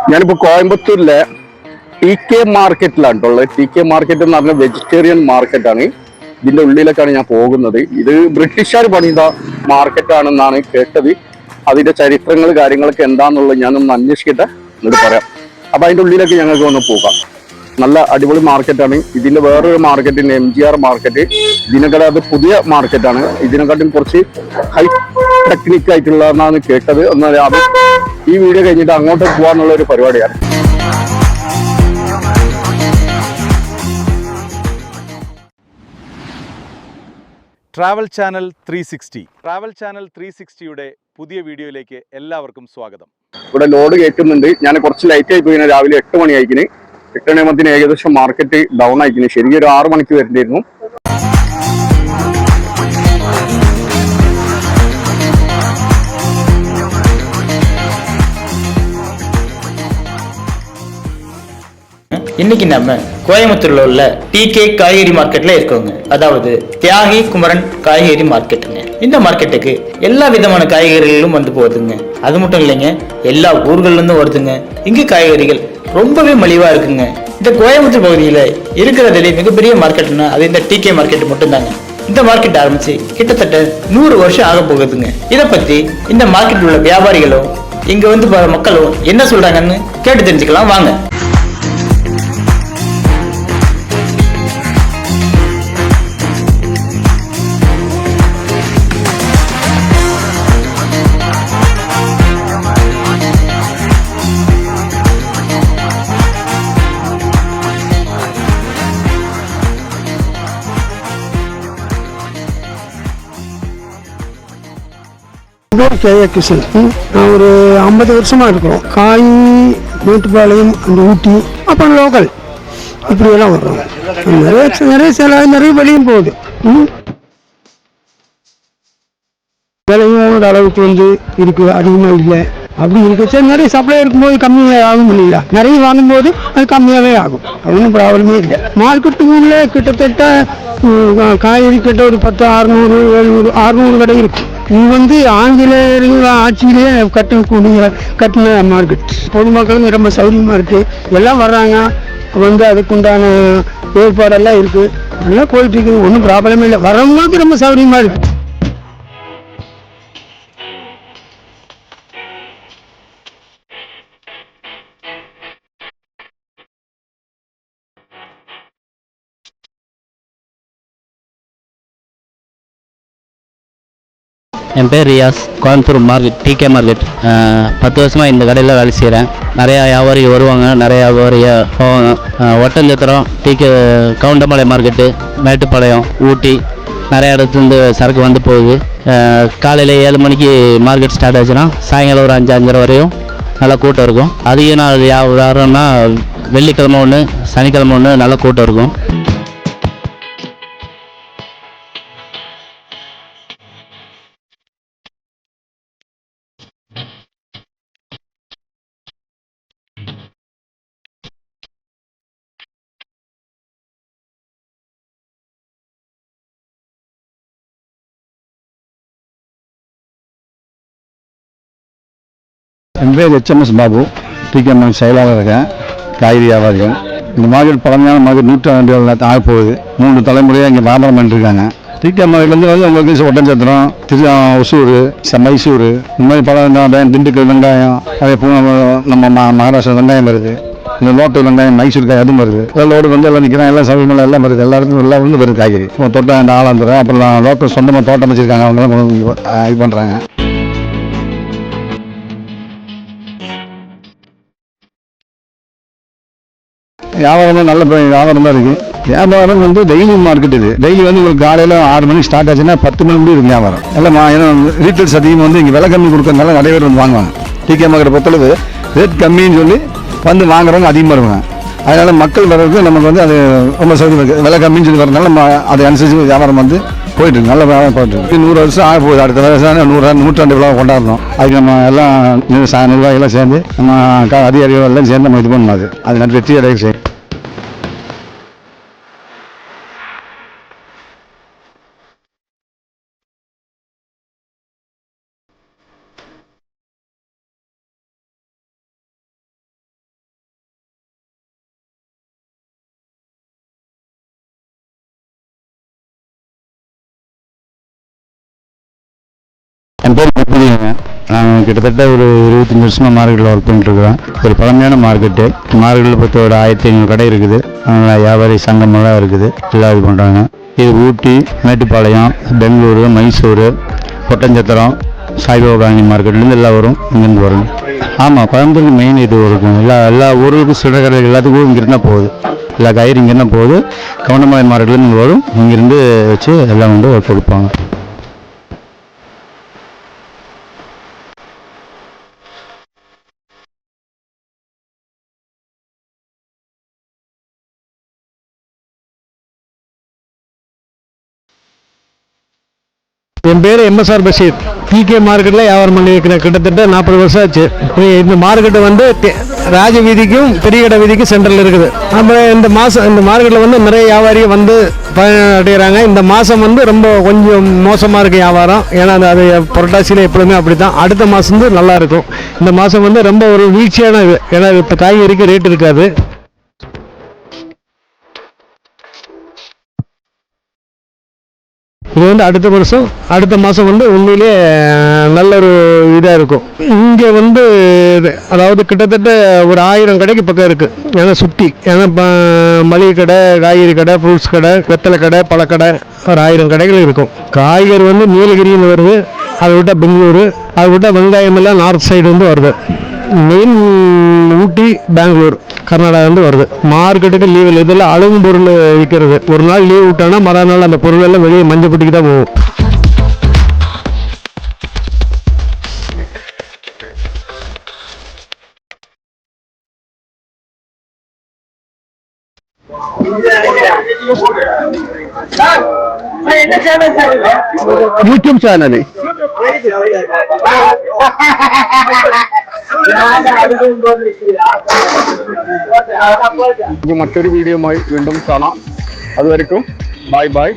ഞാനിപ്പോ കോയമ്പത്തൂരിലെ TK മാർക്കറ്റിലാണ് ഉള്ളത്. TK market എന്ന് പറഞ്ഞ വെജിറ്റേറിയൻ മാർക്കറ്റാണ്. ഇതിന്റെ ഉള്ളിലേക്കാണ് ഞാൻ പോകുന്നത്. ഇത് ബ്രിട്ടീഷുകാർ പണിത മാർക്കറ്റാണെന്നാണ് കേട്ടത്. അതിന്റെ ചരിത്രങ്ങൾ കാര്യങ്ങളൊക്കെ എന്താണെന്നുള്ളത് ഞാനൊന്ന് അന്വേഷിക്കട്ടെ, എന്നിട്ട് പറയാം. അപ്പൊ അതിന്റെ ഉള്ളിലേക്ക് ഞങ്ങൾക്ക് ഒന്ന് പോകാം. നല്ല അടിപൊളി മാർക്കറ്റാണ്. ഇതിന്റെ വേറൊരു മാർക്കറ്റിന്റെ MGR മാർക്കറ്റ്, ഇതിനെക്കാളും അത് പുതിയ മാർക്കറ്റാണ്. ഇതിനെക്കാട്ടും കുറച്ച് ഹൈ ടെക്നിക് ആയിട്ടുള്ളതെന്നാണ് കേട്ടത്. എന്നാൽ അത് ഈ വീഡിയോ കഴിഞ്ഞിട്ട് അങ്ങോട്ട് പോകാന്നുള്ള ഒരു പരിപാടിയാണ്. ട്രാവൽ ചാനൽ 360യുടെ പുതിയ വീഡിയോയിലേക്ക് എല്ലാവർക്കും സ്വാഗതം. ഇവിടെ ലോഡ് കയറ്റുന്നുണ്ട്. ഞാൻ കുറച്ച് ലൈറ്റ് ആയി പോയി. രാവിലെ 8 മണി ആയിക്കിന്. 8 മണിയാകുമ്പത്തിന് ഏകദേശം മാർക്കറ്റ് ഡൗൺ ആയിക്കിന്. ശരിക്കും ഒരു 6 മണിക്ക് വരേണ്ടിയിരുന്നു. இன்னைக்கு நம்ம கோயம்புத்தூர்ல உள்ள TK காய்கறி மார்க்கெட்ல இருக்கோங்க. அதாவது தியாகி குமரன் காய்கறி மார்க்கெட்டுங்க. இந்த மார்க்கெட்டுக்கு எல்லா விதமான காய்கறிகளும் வந்து போகுதுங்க. அது மட்டும் இல்லைங்க, எல்லா ஊர்கள்ல இருந்தும் வருதுங்க. இங்க காய்கறிகள் ரொம்பவே மலிவா இருக்குங்க. இந்த கோயம்புத்தூர் பகுதியில இருக்கிறதுல மிகப்பெரிய மார்க்கெட்னா அது இந்த TK மார்க்கெட் மட்டும்தாங்க. இந்த மார்க்கெட் ஆரம்பிச்சு கிட்டத்தட்ட 100 வருஷம் ஆக போகுதுங்க. இதை பத்தி இந்த மார்க்கெட் உள்ள வியாபாரிகளும் இங்க வந்து மக்களும் என்ன சொல்றாங்கன்னு கேட்டு தெரிஞ்சுக்கலாம் வாங்க. KA கிஷன். நான் ஒரு 50 வருஷமாக இருக்கிறோம். காய், மேட்டுப்பாளையம், அந்த ஊட்டி, அப்புறம் லோக்கல் இப்படியெல்லாம் வர்றோம். நிறைய வெளியும் போகுது. விலையும் ஒரு அளவுக்கு இருக்குது, அதிகமாக இல்லை. அப்படி இருக்கு. சரி, நிறைய சப்ளை இருக்கும்போது கம்மியாக ஆகும் இல்லைங்களா? நிறைய வாங்கும்போது அது கம்மியாகவே ஆகும். அது ஒன்றும் ப்ராப்ளமே இல்லை. மார்க்கெட்டுக்குள்ளே கிட்டத்தட்ட காய்கறி கிட்ட ஒரு 10, 600, 700, 600 கடை இருக்கும். இது ஆங்கிலேயர்கள் ஆட்சியிலேயே கட்டின மார்க்கெட். பொதுமக்களும் ரொம்ப சௌகரியமாக இருக்குது. எல்லாம் வர்றாங்க. அதுக்குண்டான ஏற்பாடெல்லாம் இருக்குது. நல்லா போயிட்டு இருக்குது. ஒன்றும் ப்ராப்ளமே இல்லை. வர்றவங்களுக்கு ரொம்ப சௌகரியமாக இருக்குது. என் பேர் Riyaz. Coimbatore market TK market 10 வருஷமாக இந்த கடையில் வேலை செய்கிறேன். நிறையா வியாபாரிகள் வருவாங்க, நிறையா வியாபாரிகள் போவாங்க. ஒட்டஞ்சத்திரம், TK கவுண்டமலை மார்க்கெட்டு, மேட்டுப்பாளையம், ஊட்டி, நிறையா இடத்துலேருந்து சரக்கு வந்து போகுது. காலையில் 7 மணிக்கு மார்க்கெட் ஸ்டார்ட் ஆச்சுன்னா சாயங்காலம் ஒரு 5, 5:30 வரையும் நல்லா கூட்டம் இருக்கும். அதிக நாள் வியாபாரம்னா வெள்ளிக்கிழமை ஒன்று, சனிக்கிழமை ஒன்று நல்ல கூட்டம் இருக்கும். என் பேர் HMS பாபு. TK மார்க்கெட் செயலாளர் இருக்கேன். காய்கறி வியாபாரிகள். இந்த மார்க்கெட் பழமையான மார்க்கெட் 150 ஆக போகுது. 3 தலைமுறையாக இங்கே வியாபாரம் பண்ணிட்டுருக்காங்க. TK மார்க்கெட்லேருந்து உங்களுக்கு ஒட்டஞ்சத்திரம், ஒசூர், மைசூர், இந்த மாதிரி பழம், திண்டுக்கல் வெங்காயம், அதே நம்ம மகாராஷ்டிரா வெங்காயம் வருது. இந்த லோக்கல் வெங்காயம், மைசூர் காய் அதுவும் வருது. லோடு எல்லாம் நிற்கிறாங்க. எல்லாம் சவுகரியங்கள் எல்லாம் வருது. எல்லாருக்கும் எல்லாம் வருது காய்கறி. தொட்டா இந்த ஆளாந்துரும். அப்புறம் லோக்கல் சொந்தமாக தோட்டம் வச்சுருக்காங்க. அவங்களாம் இது பண்ணுறாங்க. வியாபாரம் நல்ல வியாபாரம் தான் இருக்குது. வியாபாரம் டெய்லி மார்க்கெட். இது டெய்லி உங்களுக்கு காலையில் 6 மணிக்கு ஸ்டார்ட் ஆச்சுன்னா 10 மணி முடியும் இருக்கும் வியாபாரம். எல்லாம் ஏன்னா ரீட்டெயில்ஸ் அதிகம் இங்கே விலை கம்மி கொடுக்கறதுனால நிறைய பேர் வாங்குவாங்க. TK மார்க்கெட்டை பொறுத்தளவு ரேட் கம்மின்னு சொல்லி வாங்குறவங்க அதிகமாக இருப்பாங்க. அதனால் மக்கள் வர்றதுக்கு நமக்கு அது ரொம்ப சௌகரியமாக இருக்குது. விலை கம்மின்னு சொல்லி வரதுனால நம்ம அதை அனுசரித்து வியாபாரம் போயிட்டுருக்கு. நல்ல வியாபாரம் போயிட்டுருக்கு. 100 வருஷம் ஆக போகுது. அடுத்த வருஷம் 100 விழா கொண்டாடணும். அதுக்கு நம்ம எல்லாம் நிர்வாகிகளாம் சேர்ந்து நம்ம அதிகாரிகள் எல்லாம் சேர்ந்து நம்ம இது பண்ணணும். அது வெற்றி அடைய செய்யும். என் பேர் முப்பதிங்க. நான் கிட்டத்தட்ட ஒரு 25 வருஷமாக மார்க்கெட்டில் ஒர்க் பண்ணிட்டுருக்குறேன். ஒரு பழமையான மார்க்கெட்டு. மார்க்கெட்டில் பொறுத்த ஒரு 1500 கடை இருக்குது. வியாபாரி சங்கமெல்லாம் இருக்குது. எல்லாம் இது பண்ணுறாங்க. இது ஊட்டி, மேட்டுப்பாளையம், பெங்களூரு, மைசூர், ஒட்டஞ்சத்திரம், சாய்பாபா காந்தி மார்க்கெட்லேருந்து எல்லாம் வரும். இங்கேருந்து வரும். ஆமாம், கோயம்புத்தூருக்கு மெயின் இது இருக்கும். எல்லா ஊருக்கும் சில கடைகள் எல்லாத்துக்கும் இங்கிருந்து தான் போகுது. எல்லா காய்கறி இங்கே தான் போகுது. கவுண்டமலை மார்க்கெட்லேருந்து வரும். இங்கேருந்து வச்சு எல்லாம் வந்து கொடுப்பாங்க. என் பேர் எம்எஸ்ஆர் பஷீர். டிகே மார்க்கெட்டில் வியாபாரம் பண்ணியிருக்கிறேன். கிட்டத்தட்ட 40 வருஷம் ஆச்சு. இந்த மார்க்கெட்டு வந்து ராஜ வீதிக்கும் பெரிய கடை வீதிக்கும் சென்டரில் இருக்குது. நம்ம இந்த மார்க்கெட்டில் வந்து நிறைய வியாபாரி வந்து பயனடைகிறாங்க. இந்த மாதம் வந்து ரொம்ப கொஞ்சம் மோசமாக இருக்குது வியாபாரம். ஏன்னா அது புரட்டாசியில் எப்பொழுதுமே அப்படி தான். அடுத்த மாதம் வந்து நல்லாயிருக்கும். இந்த மாதம் வந்து ரொம்ப ஒரு வீழ்ச்சியான இது. ஏன்னா இப்போ காய்கறிக்கு ரேட் இருக்காது. இது வந்து அடுத்த மாதம் வந்து உண்மையிலே நல்ல ஒரு இதாக இருக்கும். இங்கே வந்து அதாவது கிட்டத்தட்ட ஒரு 1000 கடைக்கு பக்கம் இருக்குது. ஏன்னா சுற்றி மளிகை கடை, காய்கறி கடை, ஃப்ரூட்ஸ் கடை, வெத்தலை கடை, பழக்கடை, ஒரு 1000 கடைகள் இருக்கும். காய்கறி வந்து நீலகிரின்னு வருது. அதை விட்டால் பெங்களூரு, அதை விட்டால் வெங்காயம் எல்லாம் நார்த் சைடு வந்து வருது. மெயின் ஊட்டி, பெங்களூர், கர்நாடகாலேருந்து வருது. மார்க்கெட்டுக்கு லீவில் இதெல்லாம் அளவும் பொருள் விற்கிறது. ஒரு நாள் லீவ் விட்டானா மறுநாள் அந்த பொருள் எல்லாம் வெளியே மஞ்சப்பட்டிக்கு தான் போகும். യൂട്യൂബ് ചാനല് മറ്റൊരു വീഡിയോയുമായി വീണ്ടും കാണാം. അതുവരെക്കും ബൈ ബൈ.